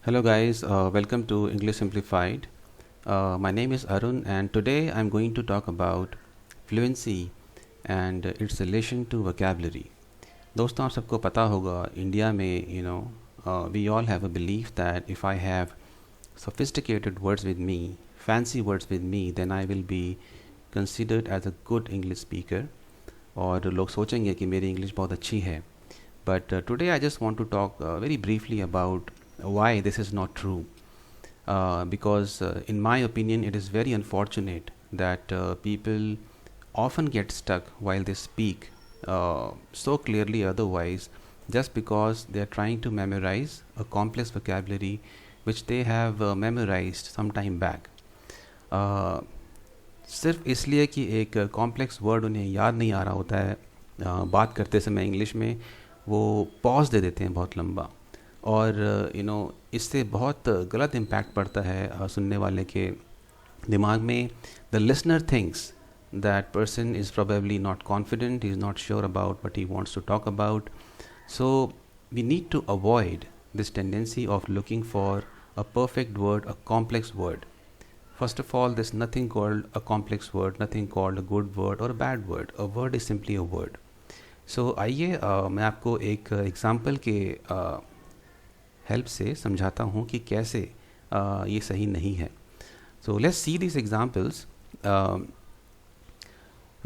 Hello, guys. Welcome to English Simplified. My name is Arun, and today I'm going to talk about fluency and its relation to vocabulary. दोस्तों आप सबको पता होगा India में we all have a belief that if I have sophisticated words with me, fancy words with me, then I will be considered as a good English speaker. और लोग सोचेंगे कि मेरी इंग्लिश बहुत अच्छी है. But today I just want to talk very briefly about why this is not true. Because in my opinion it is very unfortunate that people often get stuck while they speak so clearly otherwise, just because they are trying to memorize a complex vocabulary which they have memorized some time back. सिर्फ इसलिए कि एक complex word उन्हें याद नहीं आ रहा होता है बात करते समय इंग्लिश में, वो पॉज दे देते हैं बहुत लंबा, और इससे बहुत गलत इम्पैक्ट पड़ता है सुनने वाले के दिमाग में. The listener thinks that person is probably not confident, he is not sure about what he wants to talk about. So we need to avoid this tendency of looking for a perfect word, a complex word. First of all, there's nothing called a complex word, nothing called a good word or a bad word. A word is simply a word. So आइए मैं आपको एक example के help से समझाता हूँ कि कैसे ये सही नहीं है. So let's see this examples.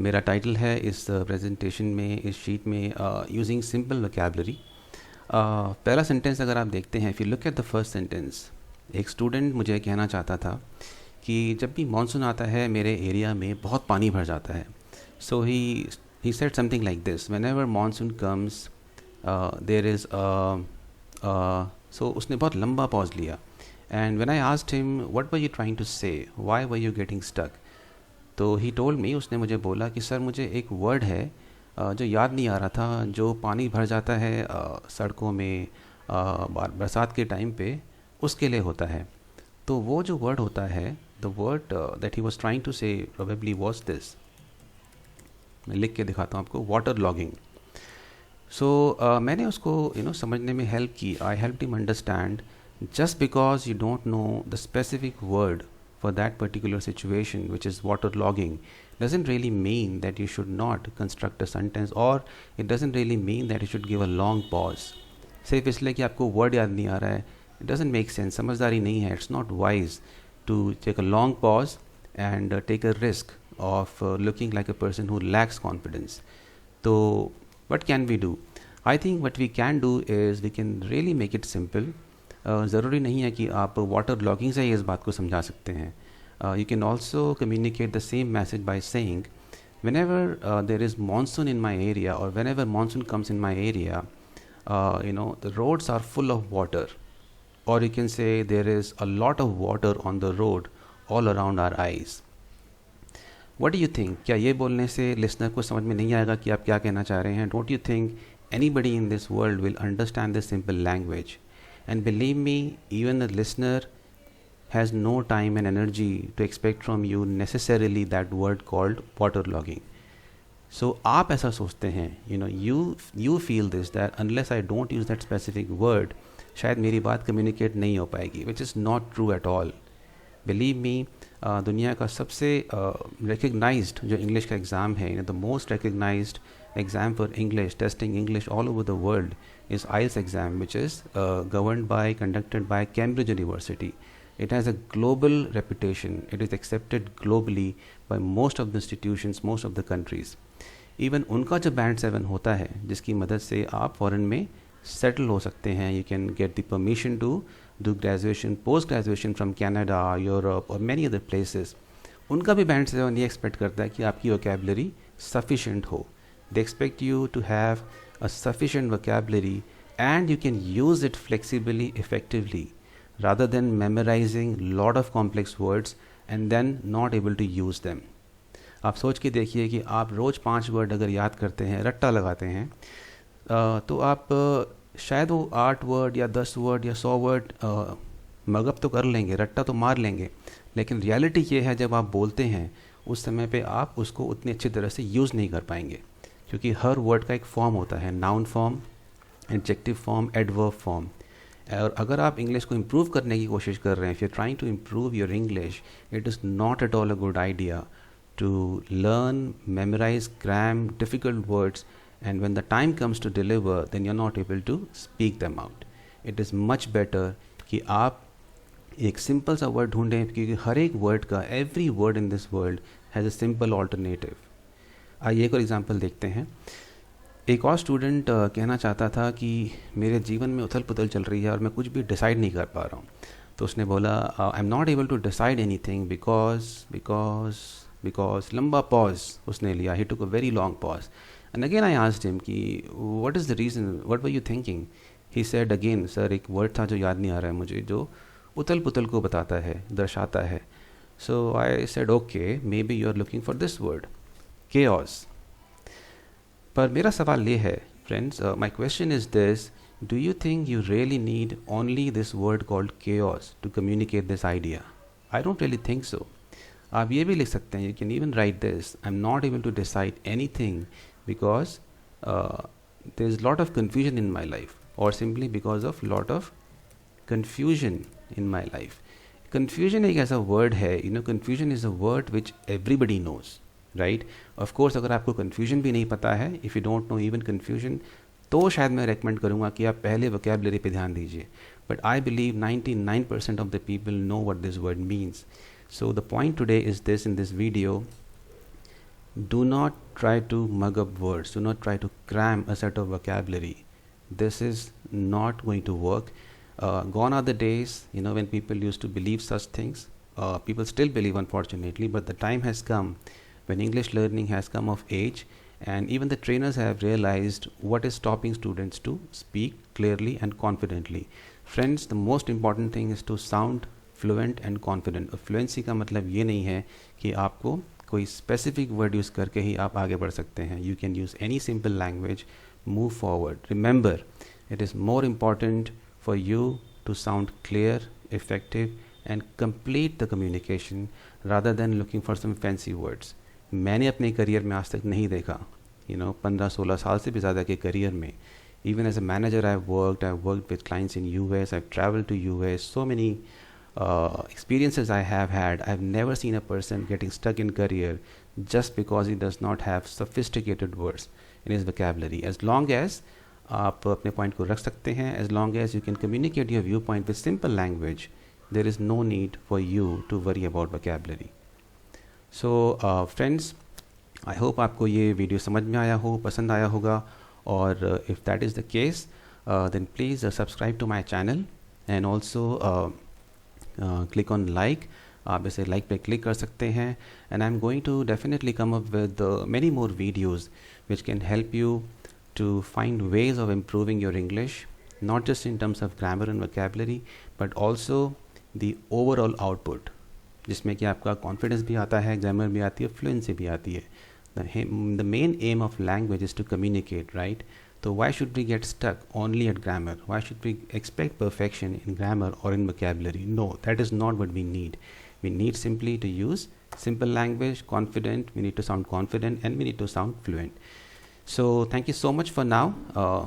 मेरा टाइटल है इस प्रेजेंटेशन में, इस शीट में, यूजिंग सिंपल वोकैबुलरी. पहला सेंटेंस अगर आप देखते हैं, if you look at the first sentence, एक स्टूडेंट मुझे कहना चाहता था कि जब भी मानसून आता है मेरे एरिया में बहुत पानी भर जाता है. So he said something like this, whenever monsoon comes there is so उसने बहुत लंबा पॉज लिया. And when I asked him what were you trying to say, why were you getting stuck, तो ही टोल्ड मी, उसने मुझे बोला कि sir मुझे एक वर्ड है जो याद नहीं आ रहा था, जो पानी भर जाता है सड़कों में बरसात के टाइम पे, उसके लिए होता है. तो वो जो वर्ड होता है, the word that he was trying to say probably was this. मैं लिख के दिखाता हूँ आपको, वाटर लॉगिंग. सो मैंने उसको समझने में हेल्प की. I help him understand just because you don't know the specific word for that particular situation, which is waterlogging, doesn't really mean that you should not construct a sentence, or it doesn't really mean that you should give a long pause. सिर्फ इसलिए कि आपको word याद नहीं आ रहा है, it doesn't make sense, समझदारी नहीं है. It's not wise to take a long pause and take a risk of looking like a person who lacks confidence. So what can we do? I think what we can do is we can really make it simple. ज़रूरी नहीं है कि आप water logging से ही इस बात को समझा सकते हैं. You can also communicate the same message by saying, whenever there is monsoon in my area, or whenever monsoon comes in my area, the roads are full of water. Or you can say there is a lot of water on the road all around our eyes. What do you think? क्या ये बोलने से listener को समझ में नहीं आएगा कि आप क्या कहना चाह रहे हैं? Don't you think anybody in this world will understand this simple language? And believe me, even a listener has no time and energy to expect from you necessarily that word called waterlogging. So आप ऐसा सोचते हैं, you feel this, that unless I don't use that specific word, शायद मेरी बात communicate नहीं हो पाएगी, which is not true at all. Believe me, दुनिया का सबसे रिकग्नाइज्ड जो इंग्लिश का एग्ज़ाम है, the most recognised exam for English, testing English all over the world, is IELTS exam, which is governed by, conducted by Cambridge University. It has a global reputation. It is accepted globally by most of the institutions, most of the countries. Even उनका जो Band 7 होता है, जिसकी मदद से आप foreign में settle हो सकते हैं, you can get the permission to do graduation, post graduation from Canada, Europe और मैनी अदर प्लेसेस. उनका भी Band 7 ये एक्सपेक्ट करता है कि आपकी वोकैबुलरी सफिशेंट हो. They expect you to have a sufficient vocabulary and you can use it flexibly, effectively, rather than memorizing lot of complex words and then not able to use them. आप सोच के देखिए कि आप रोज़ 5 word अगर याद करते हैं, रट्टा लगाते हैं, तो आप शायद वो 8 वर्ड या 10 वर्ड या 100 वर्ड मगअप तो कर लेंगे, रट्टा तो मार लेंगे, लेकिन रियलिटी ये है जब आप बोलते हैं उस समय पे आप उसको उतनी अच्छी तरह से यूज़ नहीं कर पाएंगे, क्योंकि हर वर्ड का एक फॉर्म होता है, noun form, adjective form, adverb form. और अगर आप इंग्लिश को इम्प्रूव करने की कोशिश कर रहे हैं, if you trying to improve your English, it is not at all a good idea to learn, memorize, cram difficult words, and when the time comes to deliver, then you're not able to speak them out. It is much better कि आप एक simple सा word ढूंढें, क्योंकि हर एक word का, every word in this world has a simple alternative. आइए एक और एग्जांपल देखते हैं. एक और स्टूडेंट कहना चाहता था कि मेरे जीवन में उथल पुथल चल रही है और मैं कुछ भी डिसाइड नहीं कर पा रहा हूँ. तो उसने बोला, I am not able to decide anything because लंबा पॉज उसने लिया. He took a very long pause and again I asked him कि what is the reason, what were you thinking. He said again, sir एक word था जो याद नहीं आ रहा है मुझे, जो उथल पुथल को बताता है, दर्शाता है. So I said okay, maybe you are looking for this word, chaos. पर मेरा सवाल ये है friends, my question is this, do you think you really need only this word called chaos to communicate this idea? I don't really think so. आप ये भी लिख सकते हैं, you can even write this, I am not able to decide anything because there is lot of confusion in my life, और simply because of lot of confusion in my life. Confusion एक ऐसा word है, you know, confusion is a word which everybody knows, right. Of course अगर आपको confusion भी नहीं पता है, if you don't know even confusion, तो शायद मैं रेकमेंड करूँगा कि आप पहले वोकैबुलरी पे ध्यान दीजिए. But I believe 99% of the people know what this word means. So the point today is this, in this video, do not try to mug up words, do not try to cram a set of vocabulary. This is not going to work. Gone are the days, you know, when people used to believe such things. People still believe, unfortunately, but the time has come when English learning has come of age, and even the trainers have realized what is stopping students to speak clearly and confidently. Friends, the most important thing is to sound fluent and confident. और fluency का मतलब ये नहीं है कि आपको कोई specific word use करके ही आप आगे बढ़ सकते हैं. You can use any simple language, move forward. Remember, it is more important for you to sound clear, effective and complete the communication rather than looking for some fancy words. मैंने अपने career में आज तक नहीं देखा, you know, 15-16 साल से भी ज़्यादा के करियर में, even as a manager I've worked with clients in US, I've traveled to US, so many experiences I have had. I've never seen a person getting stuck in career just because he does not have sophisticated words in his vocabulary. As long as आप अपने point को रख सकते हैं, as long as you can communicate your viewpoint with simple language, there is no need for you to worry about vocabulary. So friends, I hope आपको ये video समझ में आया हो, पसंद आया होगा, और if that is the case, then please subscribe to my channel and also click on like. आप इसे like पे click कर सकते हैं, and I'm going to definitely come up with many more videos which can help you to find ways of improving your English, not just in terms of grammar and vocabulary, but also the overall output, जिसमें कि आपका confidence भी आता है, grammar भी आती है, fluency भी आती है. The main aim of language is to communicate, right? So why should we get stuck only at grammar? Why should we expect perfection in grammar or in vocabulary? No, that is not what we need. We need simply to use simple language, confident. We need to sound confident, and we need to sound fluent. So thank you so much for now.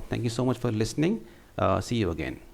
Thank you so much for listening. See you again.